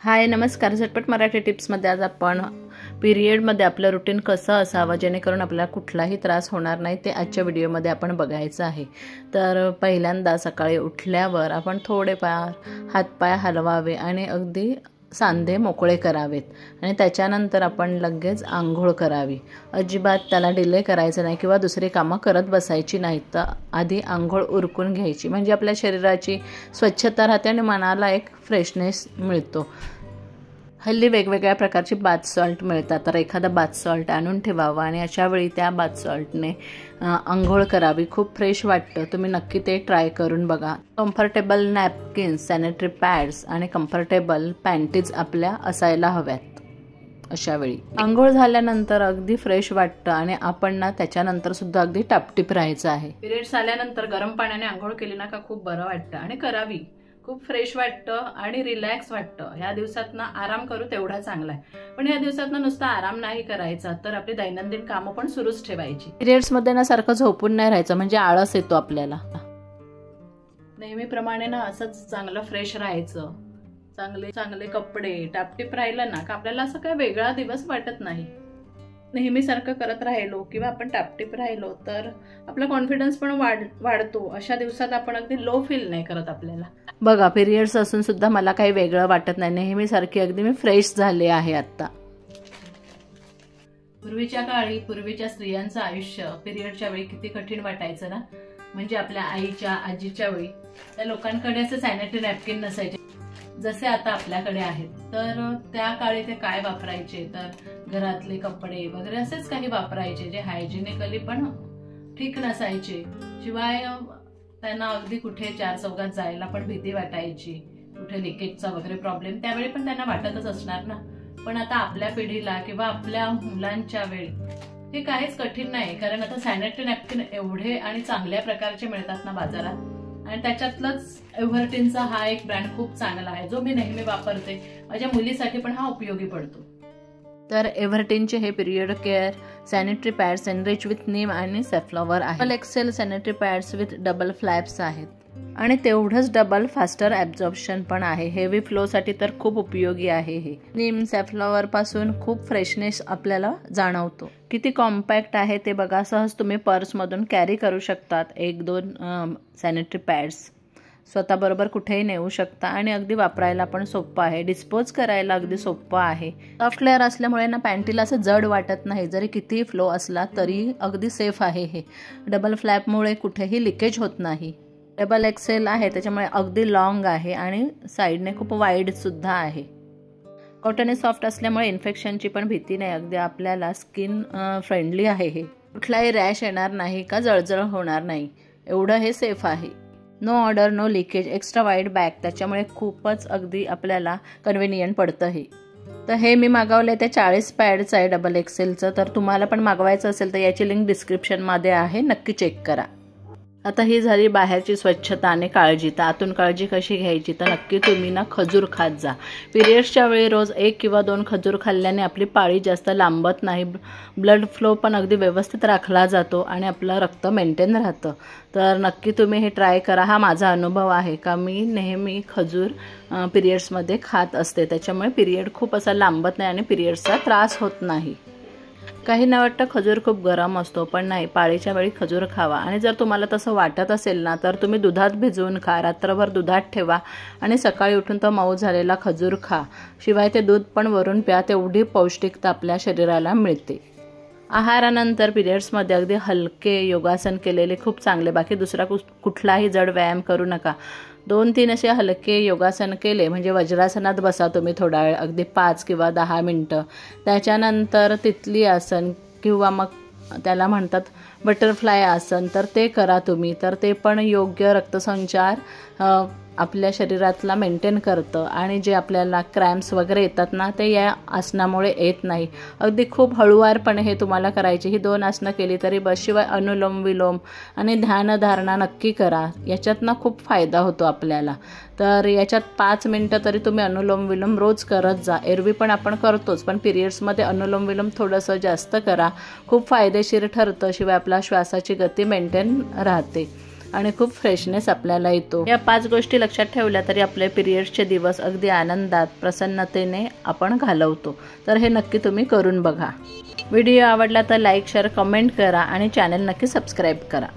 हाय नमस्कार. झटपट मराठी टिप्समध्ये आज आपण पिरियडमध्ये आपलं रुटीन कसं असावं जेणेकरून आपल्याला कुठलाही त्रास होणार नाही ते आजच्या व्हिडिओमध्ये आपण बघायचं आहे. तर पहिल्यांदा सकाळी उठल्यावर आपण थोडेफार हातपाय हलवावे आणि अगदी सांधे मोकळे करावेत आणि त्याच्यानंतर आपण लगेच आंघोळ करावी. अजिबात त्याला डिले करायचं नाही किंवा दुसरी कामं करत बसायची नाही. तर आधी आंघोळ उरकून घ्यायची म्हणजे आपल्या शरीराची स्वच्छता राहते आणि मनाला एक फ्रेशनेस मिळतो. हल्ली वेगवेगळ्या प्रकारची बाथ सॉल्ट मिळतात, तर एखादा बाथ सॉल्ट आणून ठेवावा आणि अशावेळी त्या बाथ सॉल्टने आंघोळ करावी. खूप फ्रेश वाटतं. तुम्ही नक्की ते ट्राय करून बघा. कम्फर्टेबल नॅपकिन्स, सॅनिटरी पॅड्स आणि कम्फर्टेबल पॅन्टीज आपल्या असायला हव्यात. अशावेळी आंघोळ झाल्यानंतर अगदी फ्रेश वाटतं आणि आपण ना त्याच्यानंतर सुद्धा अगदी टापटीप राहायचं आहे. पिरियड्स आल्यानंतर गरम पाण्याने आंघोळ केली ना का खूप बरं वाटतं आणि करावी. खूप फ्रेश वाटतं आणि रिलॅक्स वाटतं. ह्या दिवसात ना आराम करू तेवढा चांगला आहे, पण ह्या दिवसात ना नुसता आराम नाही करायचा, तर आपली दैनंदिन कामं पण सुरूच ठेवायची. पिरियड्समध्ये ना सारखं झोपून नाही राहायचं म्हणजे आळस येतो आपल्याला. नेहमीप्रमाणे ना असंच चांगलं फ्रेश राहायचं. चांगले कपडे टापटीप राहिलं ना का आपल्याला असं काही वेगळा दिवस वाटत नाही. नेहमीसारखं करत राहिलो किंवा आपण टापटीप राहिलो तर आपला कॉन्फिडन्स पण वाढतो. अशा दिवसात आपण अगदी लो फील नाही करत आपल्याला. बघा, पिरियड्स असून सुद्धा मला काही वेगळं वाटत नाही. नेहमीसारखी अगदी मी फ्रेश झाले आहे आता. पूर्वीच्या स्त्रियांचं आयुष्य पिरियडच्या वेळी किती कठीण वाटायचं ना. म्हणजे आपल्या आईच्या आजीच्या वेळी त्या लोकांकडे असे सॅनिटरी नॅपकिन नसायचे जसे आता आपल्याकडे आहेत. तर त्या काळी ते काय वापरायचे, तर घरातले कपडे वगैरे असेच काही वापरायचे जे हायजिनिकली पण ठीक नसायचे. शिवाय त्यांना अगदी कुठे चार चौघात जायला पण भीती वाटायची, कुठे लिकेजचा वगैरे प्रॉब्लेम त्यावेळी पण त्यांना वाटतच असणार ना. पण आता आपल्या पिढीला किंवा आपल्या मुलांच्या वेळी हे काहीच कठीण नाही, कारण आता सॅनिटरी नॅपकिन एवढे आणि चांगल्या प्रकारचे मिळतात ना बाजारात. आणि त्याच्यातलंच एव्हरटीनचा हा एक ब्रँड खूप चांगला आहे जो मी नेहमी वापरते. माझ्या मुलीसाठी पण हा उपयोगी पडतो. तर एव्हरटीनचे हे period care sanitary pads enrich with neem आणि सॅफ्लॉवर आहे. Double XL sanitary pads with double flaps आहेत आणि तेवढंच डबल फास्टर ॲब्झॉर्प्शन पण आहे. हेवी फ्लोसाठी तर खूप उपयोगी आहे. हे नीम सॅफ्लॉवर पासून खूप फ्रेशनेस आपल्याला जाणवतो. किती कॉम्पॅक्ट आहे ते बघा. सहज तुम्ही पर्समधून कॅरी करू शकतात. 1-2 सॅनिटरी पॅड्स स्वतःबरोबर कुठेही नेऊ शकता आणि अगदी वापरायला पण सोपं आहे. डिस्पोज करायला अगदी सोपं आहे. सॉफ्ट लेअर असल्यामुळे ना पॅन्टीला असं जड वाटत नाही. जरी कितीही फ्लो असला तरी अगदी सेफ आहे. हे डबल फ्लॅपमुळे कुठेही लिकेज होत नाही. डबल एक्सेल आहे त्याच्यामुळे अगदी लॉंग आहे आणि साईडने खूप वाईड सुद्धा आहे. कॉटन सॉफ्ट असल्यामुळे इन्फेक्शनची पण भीती नाही. अगदी आपल्याला स्किन फ्रेंडली आहे. हे कुठलाही रॅश येणार नाही का जळजळ होणार नाही, एवढं हे सेफ आहे. No odour no leakage, extra wide bag, त्याच्यामुळे खूपच अगदी आपल्याला कन्व्हिनियंट पडतं हे. तर हे मी मागवलं आहे ते 40 पॅडचं आहे डबल एक्सेलचं. तर तुम्हाला पण मागवायचं असेल तर याची लिंक डिस्क्रिप्शनमध्ये आहे, नक्की चेक करा. आता ही झाली बाहेरची स्वच्छता आणि काळजी. तर आतून काळजी कशी घ्यायची, तर नक्की तुम्ही ना खजूर खात जा. पिरियड्सच्या वेळी रोज 1 किंवा 2 खजूर खाल्ल्याने आपली पाळी जास्त लांबत नाही. ब्लड फ्लो पण अगदी व्यवस्थित राखला जातो आणि आपलं रक्त मेंटेन राहतं. तर नक्की तुम्ही हे ट्राय करा. हा माझा अनुभव आहे का मी नेहमी खजूर पिरियड्समध्ये खात असते. त्याच्यामुळे पिरियड खूप असा लांबत नाही आणि पिरियड्सचा त्रास होत नाही. काही न वाटतं खजूर खूप गरम असतो, पण नाही, पाळीच्या वेळी खजूर खावा. आणि जर तुम्हाला तसं वाटत असेल ना तर तुम्ही दुधात भिजवून खा. रात्रभर दुधात ठेवा आणि सकाळी उठून तो मऊ झालेला खजूर खा. शिवाय ते दूध पण वरून प्या. तेवढी पौष्टिकता आपल्या शरीराला मिळते. आहारानंतर पिरियड्समध्ये अगदी हलके योगासन केलेले खूप चांगले. बाकी दुसरा कुठलाही जड व्यायाम करू नका. 2-3 असे हलके योगासन केले म्हणजे वज्रासनात बसा तुम्ही थोडा वेळ, अगदी 5 किंवा 10 मिनटं. त्याच्यानंतर तिथली आसन किंवा मग त्याला म्हणतात बटरफ्लाय आसन, तर ते करा तुम्ही. तर ते पण योग्य रक्तसंचार आपल्या शरीरातला मेंटेन करतं आणि जे आपल्याला क्रॅम्प्स वगैरे येतात ना ते या आसनामुळे येत नाही. अगदी खूप हळूवारपणे हे तुम्हाला करायची. ही 2 आसनं केली तरी बस. शिवाय अनुलोम विलोम आणि ध्यानधारणा नक्की करा. याच्यात ना खूप फायदा होतो आपल्याला. तर याच्यात 5 मिनटं तरी तुम्ही अनुलोम विलोम रोज करत जा. एरवी पण आपण करतोच, पण पिरियड्समध्ये अनुलोम विलोम थोडंसं जास्त करा. खूप फायदेशीर ठरतं. शिवाय आपला श्वासाची गती मेंटेन राहते. आणि खूप फ्रेशनेस आपल्याला येतो। या 5 गोष्टी लक्षात ठेवल्या तरी आपले पिरियड्सचे दिवस अगदी आनंदात प्रसन्नतेने आपण घालवतो। तर हे नक्की तुम्ही करून बघा। व्हिडिओ आवडला तर लाईक शेअर कमेंट करा आणि चॅनल नक्की सबस्क्राईब करा।